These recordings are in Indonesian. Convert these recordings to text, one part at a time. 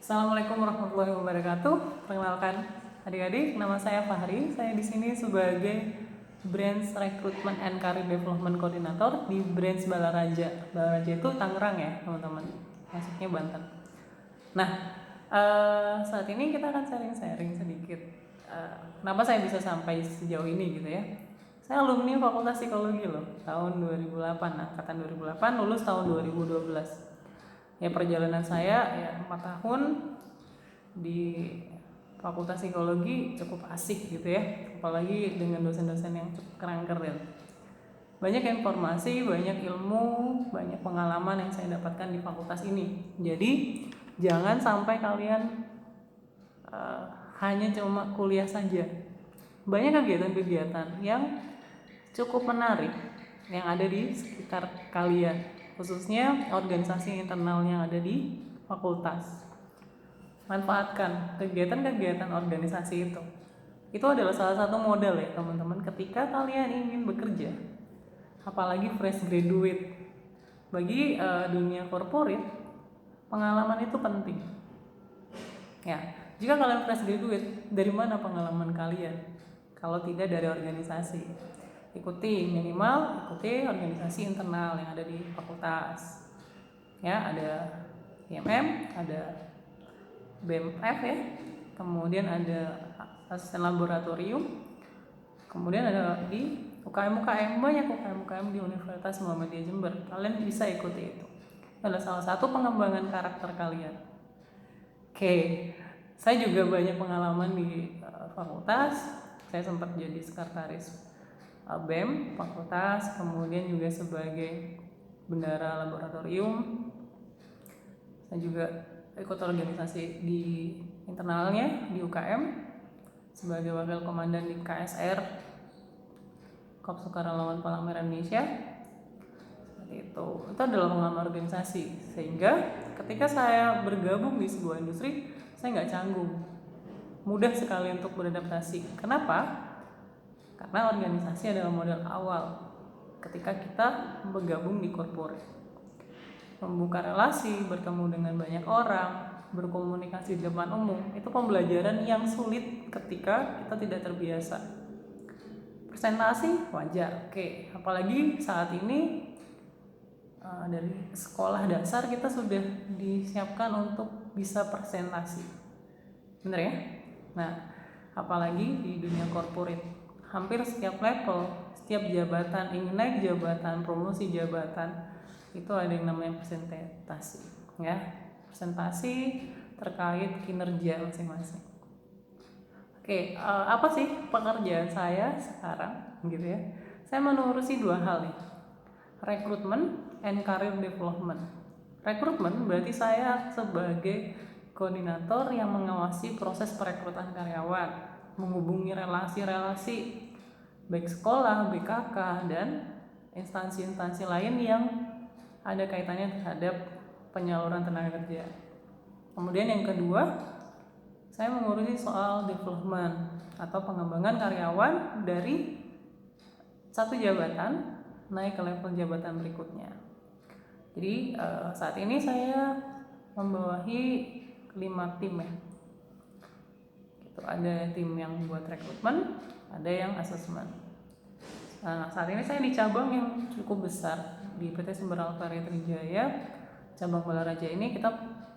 Assalamualaikum warahmatullahi wabarakatuh. Perkenalkan adik-adik, nama saya Fahri. Saya di sini sebagai Branch Recruitment and Career Development Coordinator di Branch Balaraja. Balaraja itu Tangerang ya, teman-teman. Masuknya Banten. Nah, saat ini kita akan sharing-sharing sedikit. Kenapa saya bisa sampai sejauh ini gitu ya? Saya alumni Fakultas Psikologi loh, tahun 2008, angkatan 2008, lulus tahun 2012. Ya perjalanan saya ya 4 tahun di Fakultas Psikologi cukup asik gitu ya, apalagi dengan dosen-dosen yang cukup keren. Banyak informasi, banyak ilmu, banyak pengalaman yang saya dapatkan di fakultas ini. Jadi jangan sampai kalian hanya cuma kuliah saja. Banyak kegiatan-kegiatan yang cukup menarik yang ada di sekitar kalian, khususnya organisasi internal yang ada di fakultas. Manfaatkan kegiatan-kegiatan organisasi itu. Itu adalah salah satu modal ya teman-teman ketika kalian ingin bekerja, apalagi fresh graduate. Bagi dunia corporate, pengalaman itu penting. Ya, jika kalian fresh graduate, dari mana pengalaman kalian? Kalau tidak dari organisasi, ikuti organisasi internal yang ada di fakultas. Ya, ada IMM, ada BMF ya, kemudian ada asisten laboratorium, kemudian ada di UKM, banyak UKM di Universitas Muhammadiyah Jember. Kalian bisa ikuti itu. Adalah salah satu pengembangan karakter kalian. Oke, saya juga banyak pengalaman di fakultas. Saya sempat jadi sekretaris BEM fakultas, kemudian juga sebagai bendara laboratorium. Saya juga ikut organisasi di internalnya di UKM sebagai wakil komandan di KSR, Korps Sukarelawan Palang Merah Indonesia. Seperti itu adalah pengalaman organisasi, sehingga ketika saya bergabung di sebuah industri, saya nggak canggung, mudah sekali untuk beradaptasi. Kenapa? Karena organisasi adalah modal awal ketika kita bergabung di corporate. Membuka relasi, bertemu dengan banyak orang, berkomunikasi di depan umum, itu pembelajaran yang sulit ketika kita tidak terbiasa. Presentasi wajar, oke. Apalagi saat ini dari sekolah dasar kita sudah disiapkan untuk bisa presentasi, bener ya? Nah, apalagi di dunia corporate, hampir setiap level, setiap jabatan ingin naik jabatan, promosi jabatan, itu ada yang namanya presentasi ya, presentasi terkait kinerja masing-masing. Oke, apa sih pekerjaan saya sekarang gitu ya? Saya mengurusi dua hal nih, rekrutmen and career development. Rekrutmen berarti saya sebagai koordinator yang mengawasi proses perekrutan karyawan, menghubungi relasi-relasi baik sekolah, BKK, dan instansi-instansi lain yang ada kaitannya terhadap penyaluran tenaga kerja. Kemudian yang kedua, saya mengurusi soal development atau pengembangan karyawan dari satu jabatan naik ke level jabatan berikutnya. Jadi saat ini saya membawahi 5 tim ya. Gitu, ada tim yang buat rekrutmen, ada yang asesmen. Saat ini saya di cabang yang cukup besar di PT Sumber Alkaria Trijaya. Cabang Balaraja ini kita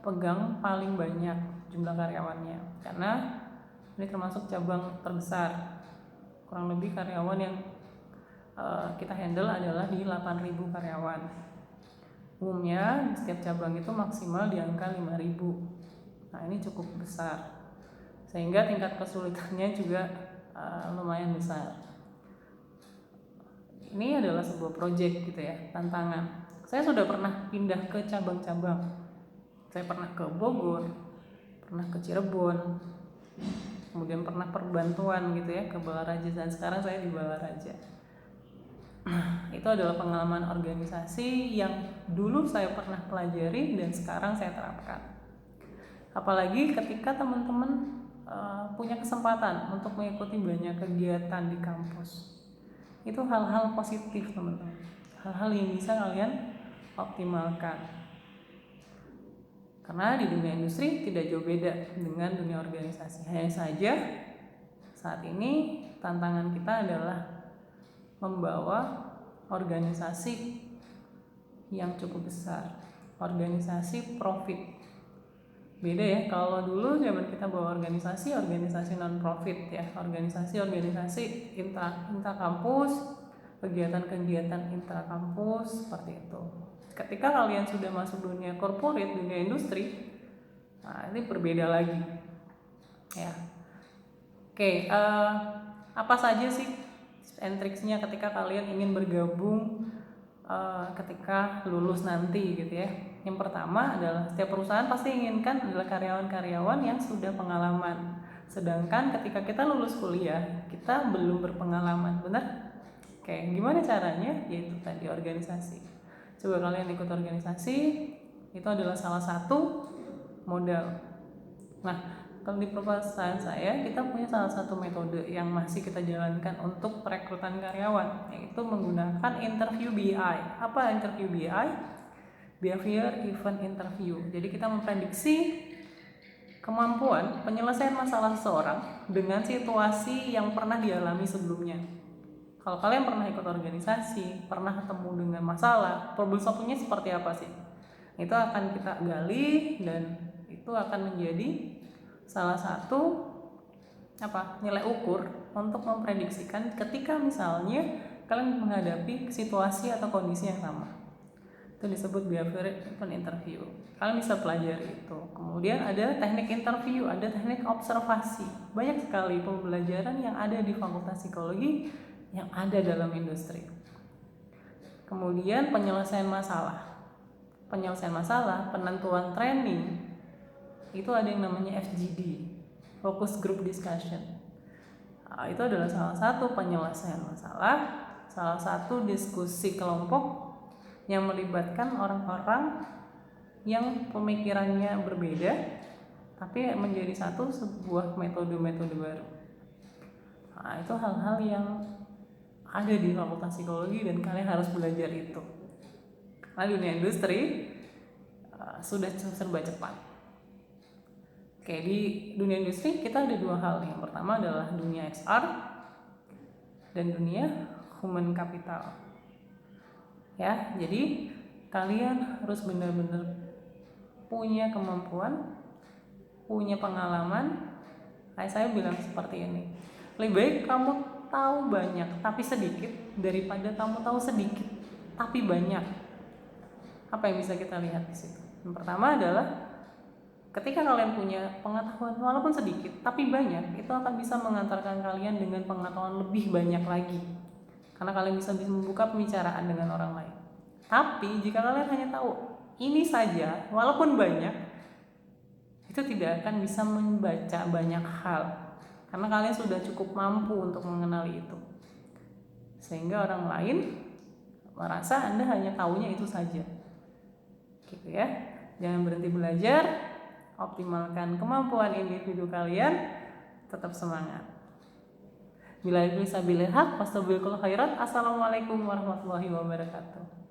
pegang paling banyak jumlah karyawannya karena ini termasuk cabang terbesar. Kurang lebih karyawan yang kita handle adalah di 8.000 karyawan. Umumnya setiap cabang itu maksimal di angka 5.000. Nah, ini cukup besar, sehingga tingkat kesulitannya juga lumayan besar. Ini adalah sebuah proyek gitu ya, tantangan. Saya sudah pernah pindah ke cabang-cabang. Saya pernah ke Bogor, pernah ke Cirebon, kemudian pernah perbantuan gitu ya ke Balaraja, dan sekarang saya di Balaraja. Itu adalah pengalaman organisasi yang dulu saya pernah pelajari dan sekarang saya terapkan. Apalagi ketika teman-teman punya kesempatan untuk mengikuti banyak kegiatan di kampus, itu hal-hal positif teman-teman, hal-hal yang bisa kalian optimalkan. Karena di dunia industri tidak jauh beda dengan dunia organisasi. Hanya saja saat ini tantangan kita adalah membawa organisasi yang cukup besar, organisasi profit. Beda ya, kalau dulu zaman kita bawa organisasi non profit ya, organisasi intra kampus, kegiatan-kegiatan intra kampus seperti itu. Ketika kalian sudah masuk dunia corporate, dunia industri, nah ini berbeda lagi ya. Oke, apa saja sih and tricksnya ketika kalian ingin bergabung ketika lulus nanti gitu ya. Yang pertama adalah setiap perusahaan pasti inginkan adalah karyawan-karyawan yang sudah pengalaman. Sedangkan ketika kita lulus kuliah, kita belum berpengalaman, benar? Oke, gimana caranya? Yaitu tadi organisasi. Coba kalian ikut organisasi, itu adalah salah satu modal. Nah, kalau di perusahaan saya, kita punya salah satu metode yang masih kita jalankan untuk perekrutan karyawan, yaitu menggunakan interview BI. Apa interview BI? Behavior Event Interview. Jadi kita memprediksi kemampuan penyelesaian masalah seseorang dengan situasi yang pernah dialami sebelumnya. Kalau kalian pernah ikut organisasi, pernah ketemu dengan masalah, problem solving-nya seperti apa sih? Itu akan kita gali dan itu akan menjadi salah satu nilai ukur untuk memprediksikan ketika misalnya kalian menghadapi situasi atau kondisi yang sama. Itu disebut behavior event interview. Kalian bisa pelajari itu. Kemudian ada teknik interview, ada teknik observasi. Banyak sekali pembelajaran yang ada di Fakultas Psikologi yang ada dalam industri. Kemudian penyelesaian masalah, penentuan training, itu ada yang namanya FGD, Focus Group Discussion. Itu adalah salah satu penyelesaian masalah, salah satu diskusi kelompok yang melibatkan orang-orang yang pemikirannya berbeda, tapi menjadi sebuah metode-metode baru. Itu hal-hal yang ada di Fakultas Psikologi dan kalian harus belajar itu. Karena dunia industri sudah serba cepat. Oke, di dunia industri kita ada dua hal. Yang pertama adalah dunia HR dan dunia human capital. Ya, jadi kalian harus benar-benar punya kemampuan, punya pengalaman. Saya bilang seperti ini. Lebih baik kamu tahu banyak tapi sedikit daripada kamu tahu sedikit tapi banyak. Apa yang bisa kita lihat di situ? Yang pertama adalah ketika kalian punya pengetahuan walaupun sedikit tapi banyak, itu akan bisa mengantarkan kalian dengan pengetahuan lebih banyak lagi. Karena kalian bisa membuka pembicaraan dengan orang lain. Tapi jika kalian hanya tahu ini saja walaupun banyak, itu tidak akan bisa membaca banyak hal. Karena kalian sudah cukup mampu untuk mengenali itu. Sehingga orang lain merasa Anda hanya tahunya itu saja. Gitu ya. Jangan berhenti belajar, optimalkan kemampuan individu kalian, tetap semangat. Bila bisa bilih hak, wastabiqul khairat. Assalamualaikum warahmatullahi wabarakatuh.